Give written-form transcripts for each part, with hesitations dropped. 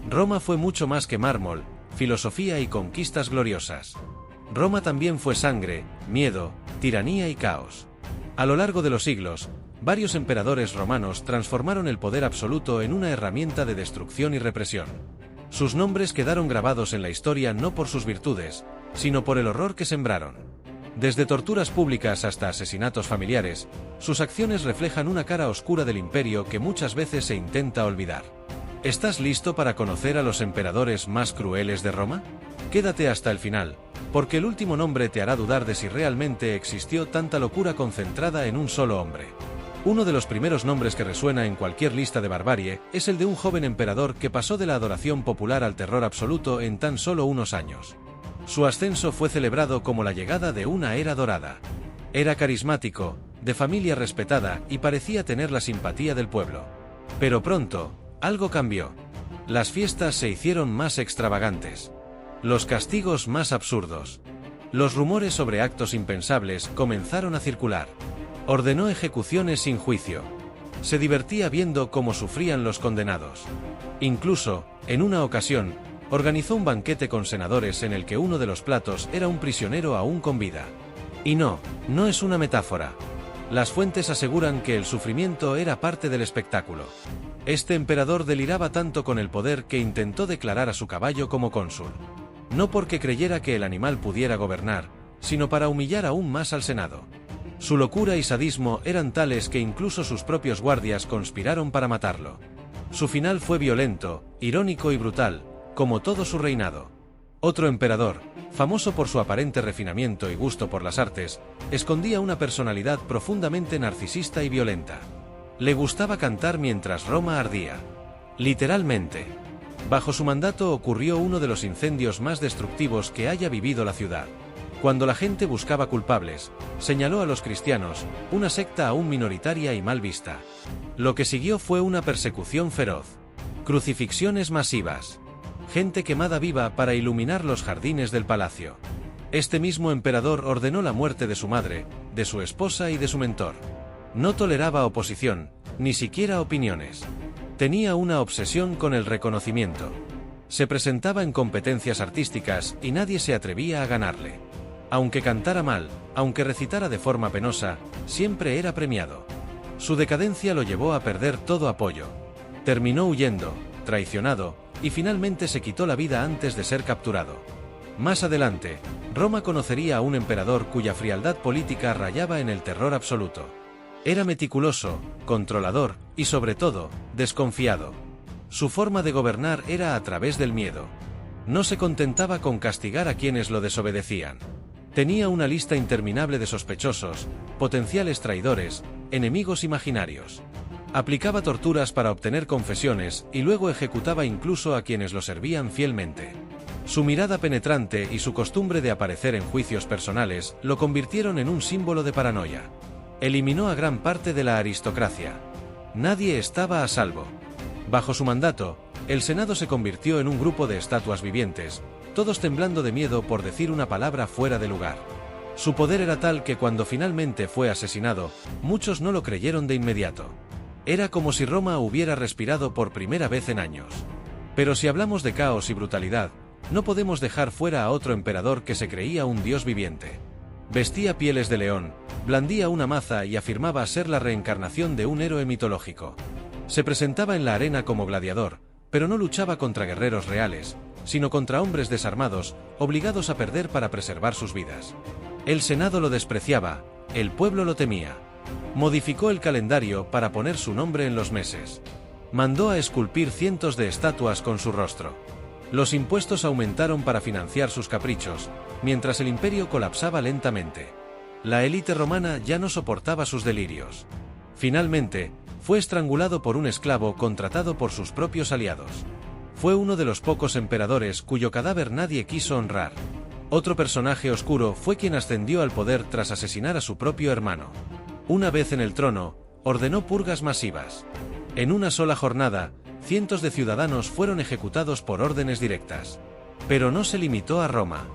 Roma fue mucho más que mármol, filosofía y conquistas gloriosas. Roma también fue sangre, miedo, tiranía y caos. A lo largo de los siglos, varios emperadores romanos transformaron el poder absoluto en una herramienta de destrucción y represión. Sus nombres quedaron grabados en la historia no por sus virtudes, sino por el horror que sembraron. Desde torturas públicas hasta asesinatos familiares, sus acciones reflejan una cara oscura del imperio que muchas veces se intenta olvidar. ¿Estás listo para conocer a los emperadores más crueles de Roma? Quédate hasta el final, porque el último nombre te hará dudar de si realmente existió tanta locura concentrada en un solo hombre. Uno de los primeros nombres que resuena en cualquier lista de barbarie es el de un joven emperador que pasó de la adoración popular al terror absoluto en tan solo unos años. Su ascenso fue celebrado como la llegada de una era dorada. Era carismático, de familia respetada y parecía tener la simpatía del pueblo. Pero pronto, algo cambió. Las fiestas se hicieron más extravagantes. Los castigos más absurdos. Los rumores sobre actos impensables comenzaron a circular. Ordenó ejecuciones sin juicio. Se divertía viendo cómo sufrían los condenados. Incluso, en una ocasión, organizó un banquete con senadores en el que uno de los platos era un prisionero aún con vida. Y no es una metáfora. Las fuentes aseguran que el sufrimiento era parte del espectáculo. Este emperador deliraba tanto con el poder que intentó declarar a su caballo como cónsul. No porque creyera que el animal pudiera gobernar, sino para humillar aún más al Senado. Su locura y sadismo eran tales que incluso sus propios guardias conspiraron para matarlo. Su final fue violento, irónico y brutal, como todo su reinado. Otro emperador, famoso por su aparente refinamiento y gusto por las artes, escondía una personalidad profundamente narcisista y violenta. Le gustaba cantar mientras Roma ardía. Literalmente. Bajo su mandato ocurrió uno de los incendios más destructivos que haya vivido la ciudad. Cuando la gente buscaba culpables, señaló a los cristianos, una secta aún minoritaria y mal vista. Lo que siguió fue una persecución feroz. Crucifixiones masivas. Gente quemada viva para iluminar los jardines del palacio. Este mismo emperador ordenó la muerte de su madre, de su esposa y de su mentor. No toleraba oposición, ni siquiera opiniones. Tenía una obsesión con el reconocimiento. Se presentaba en competencias artísticas y nadie se atrevía a ganarle. Aunque cantara mal, aunque recitara de forma penosa, siempre era premiado. Su decadencia lo llevó a perder todo apoyo. Terminó huyendo, traicionado, y finalmente se quitó la vida antes de ser capturado. Más adelante, Roma conocería a un emperador cuya frialdad política rayaba en el terror absoluto. Era meticuloso, controlador y sobre todo, desconfiado. Su forma de gobernar era a través del miedo. No se contentaba con castigar a quienes lo desobedecían. Tenía una lista interminable de sospechosos, potenciales traidores, enemigos imaginarios. Aplicaba torturas para obtener confesiones y luego ejecutaba incluso a quienes lo servían fielmente. Su mirada penetrante y su costumbre de aparecer en juicios personales lo convirtieron en un símbolo de paranoia. Eliminó a gran parte de la aristocracia. Nadie estaba a salvo. Bajo su mandato, el Senado se convirtió en un grupo de estatuas vivientes, todos temblando de miedo por decir una palabra fuera de lugar. Su poder era tal que cuando finalmente fue asesinado, muchos no lo creyeron de inmediato. Era como si Roma hubiera respirado por primera vez en años. Pero si hablamos de caos y brutalidad, no podemos dejar fuera a otro emperador que se creía un dios viviente. Vestía pieles de león, blandía una maza y afirmaba ser la reencarnación de un héroe mitológico. Se presentaba en la arena como gladiador, pero no luchaba contra guerreros reales, sino contra hombres desarmados, obligados a perder para preservar sus vidas. El Senado lo despreciaba, el pueblo lo temía. Modificó el calendario para poner su nombre en los meses. Mandó a esculpir cientos de estatuas con su rostro. Los impuestos aumentaron para financiar sus caprichos, mientras el imperio colapsaba lentamente. La élite romana ya no soportaba sus delirios. Finalmente, fue estrangulado por un esclavo contratado por sus propios aliados. Fue uno de los pocos emperadores cuyo cadáver nadie quiso honrar. Otro personaje oscuro fue quien ascendió al poder tras asesinar a su propio hermano. Una vez en el trono, ordenó purgas masivas. En una sola jornada, cientos de ciudadanos fueron ejecutados por órdenes directas. Pero no se limitó a Roma.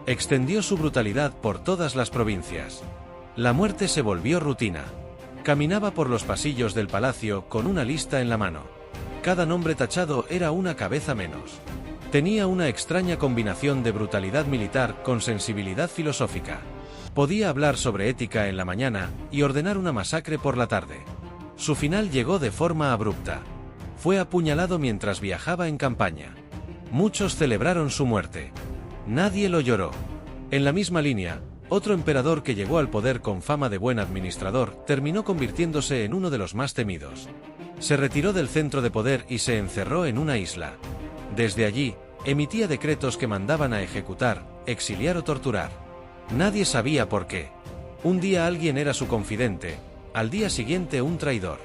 Extendió su brutalidad por todas las provincias. La muerte se volvió rutina. Caminaba por los pasillos del palacio con una lista en la mano. Cada nombre tachado era una cabeza menos. Tenía una extraña combinación de brutalidad militar con sensibilidad filosófica. Podía hablar sobre ética en la mañana y ordenar una masacre por la tarde. Su final llegó de forma abrupta. Fue apuñalado mientras viajaba en campaña. Muchos celebraron su muerte. Nadie lo lloró. En la misma línea, otro emperador que llegó al poder con fama de buen administrador terminó convirtiéndose en uno de los más temidos. Se retiró del centro de poder y se encerró en una isla. Desde allí, emitía decretos que mandaban a ejecutar, exiliar o torturar. Nadie sabía por qué. Un día alguien era su confidente, al día siguiente un traidor.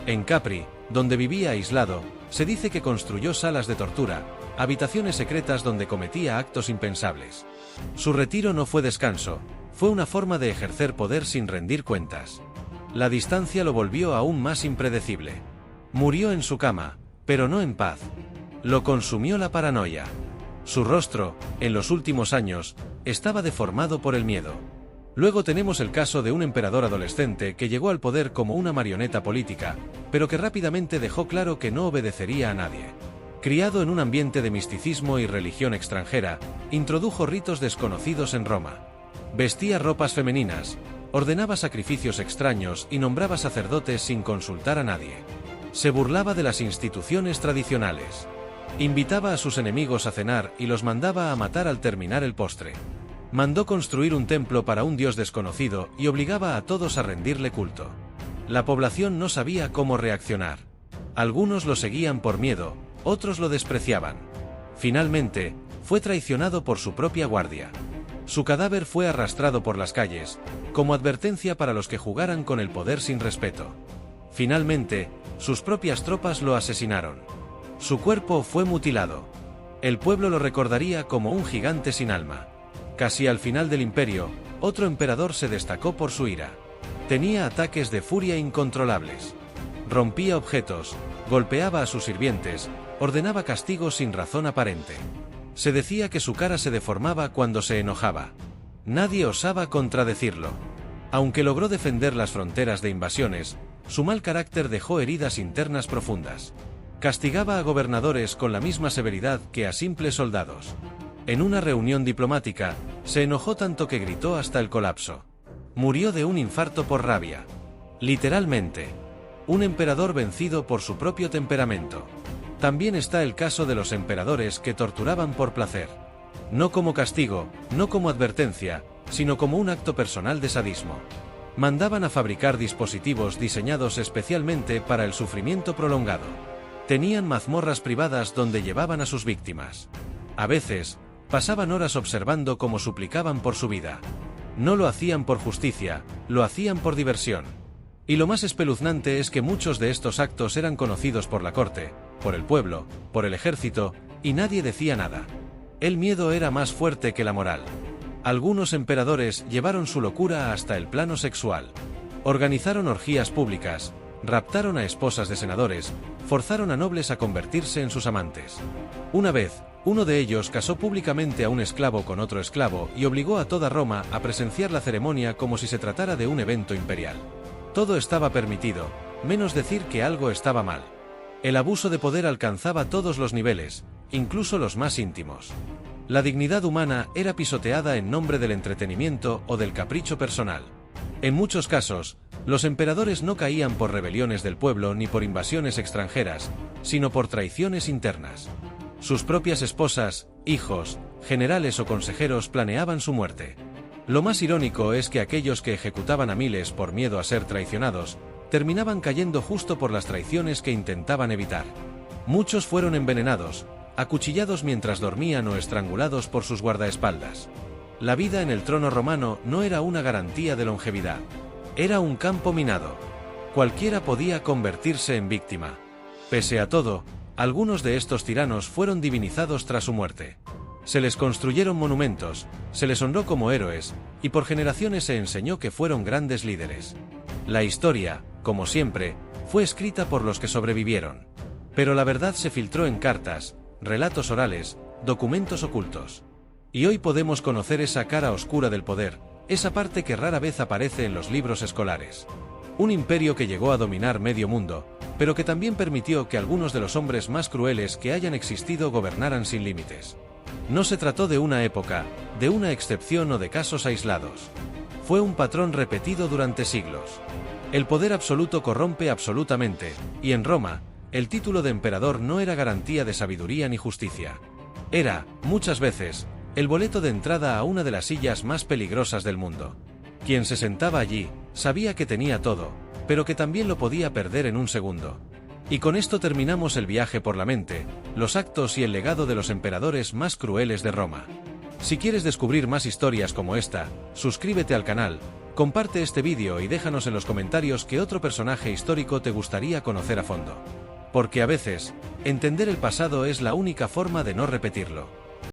En Capri, donde vivía aislado, se dice que construyó salas de tortura, habitaciones secretas donde cometía actos impensables. Su retiro no fue descanso, fue una forma de ejercer poder sin rendir cuentas. La distancia lo volvió aún más impredecible. Murió en su cama, pero no en paz. Lo consumió la paranoia. Su rostro, en los últimos años, estaba deformado por el miedo. Luego tenemos el caso de un emperador adolescente que llegó al poder como una marioneta política, pero que rápidamente dejó claro que no obedecería a nadie. Criado en un ambiente de misticismo y religión extranjera, introdujo ritos desconocidos en Roma. Vestía ropas femeninas, ordenaba sacrificios extraños y nombraba sacerdotes sin consultar a nadie. Se burlaba de las instituciones tradicionales. Invitaba a sus enemigos a cenar y los mandaba a matar al terminar el postre. Mandó construir un templo para un dios desconocido y obligaba a todos a rendirle culto. La población no sabía cómo reaccionar. Algunos lo seguían por miedo, otros lo despreciaban. Finalmente, fue traicionado por su propia guardia. Su cadáver fue arrastrado por las calles, como advertencia para los que jugaran con el poder sin respeto. Finalmente, sus propias tropas lo asesinaron. Su cuerpo fue mutilado. El pueblo lo recordaría como un gigante sin alma. Casi al final del imperio, otro emperador se destacó por su ira. Tenía ataques de furia incontrolables. Rompía objetos, golpeaba a sus sirvientes, ordenaba castigos sin razón aparente. Se decía que su cara se deformaba cuando se enojaba. Nadie osaba contradecirlo. Aunque logró defender las fronteras de invasiones, su mal carácter dejó heridas internas profundas. Castigaba a gobernadores con la misma severidad que a simples soldados. En una reunión diplomática, se enojó tanto que gritó hasta el colapso. Murió de un infarto por rabia. Literalmente. Un emperador vencido por su propio temperamento. También está el caso de los emperadores que torturaban por placer. No como castigo, no como advertencia, sino como un acto personal de sadismo. Mandaban a fabricar dispositivos diseñados especialmente para el sufrimiento prolongado. Tenían mazmorras privadas donde llevaban a sus víctimas. A veces, pasaban horas observando cómo suplicaban por su vida. No lo hacían por justicia, lo hacían por diversión. Y lo más espeluznante es que muchos de estos actos eran conocidos por la corte, por el pueblo, por el ejército, y nadie decía nada. El miedo era más fuerte que la moral. Algunos emperadores llevaron su locura hasta el plano sexual. Organizaron orgías públicas, raptaron a esposas de senadores, forzaron a nobles a convertirse en sus amantes. Una vez, uno de ellos casó públicamente a un esclavo con otro esclavo y obligó a toda Roma a presenciar la ceremonia como si se tratara de un evento imperial. Todo estaba permitido, menos decir que algo estaba mal. El abuso de poder alcanzaba todos los niveles, incluso los más íntimos. La dignidad humana era pisoteada en nombre del entretenimiento o del capricho personal. En muchos casos, los emperadores no caían por rebeliones del pueblo ni por invasiones extranjeras, sino por traiciones internas. Sus propias esposas, hijos, generales o consejeros planeaban su muerte. Lo más irónico es que aquellos que ejecutaban a miles por miedo a ser traicionados, terminaban cayendo justo por las traiciones que intentaban evitar. Muchos fueron envenenados, acuchillados mientras dormían o estrangulados por sus guardaespaldas. La vida en el trono romano no era una garantía de longevidad. Era un campo minado. Cualquiera podía convertirse en víctima. Pese a todo, algunos de estos tiranos fueron divinizados tras su muerte. Se les construyeron monumentos, se les honró como héroes, y por generaciones se enseñó que fueron grandes líderes. La historia, como siempre, fue escrita por los que sobrevivieron. Pero la verdad se filtró en cartas, relatos orales, documentos ocultos. Y hoy podemos conocer esa cara oscura del poder, esa parte que rara vez aparece en los libros escolares. Un imperio que llegó a dominar medio mundo, pero que también permitió que algunos de los hombres más crueles que hayan existido gobernaran sin límites. No se trató de una época, de una excepción o de casos aislados. Fue un patrón repetido durante siglos. El poder absoluto corrompe absolutamente, y en Roma, el título de emperador no era garantía de sabiduría ni justicia. Era, muchas veces, el boleto de entrada a una de las sillas más peligrosas del mundo. Quien se sentaba allí, sabía que tenía todo, pero que también lo podía perder en un segundo. Y con esto terminamos el viaje por la mente, los actos y el legado de los emperadores más crueles de Roma. Si quieres descubrir más historias como esta, suscríbete al canal, comparte este vídeo y déjanos en los comentarios qué otro personaje histórico te gustaría conocer a fondo. Porque a veces, entender el pasado es la única forma de no repetirlo.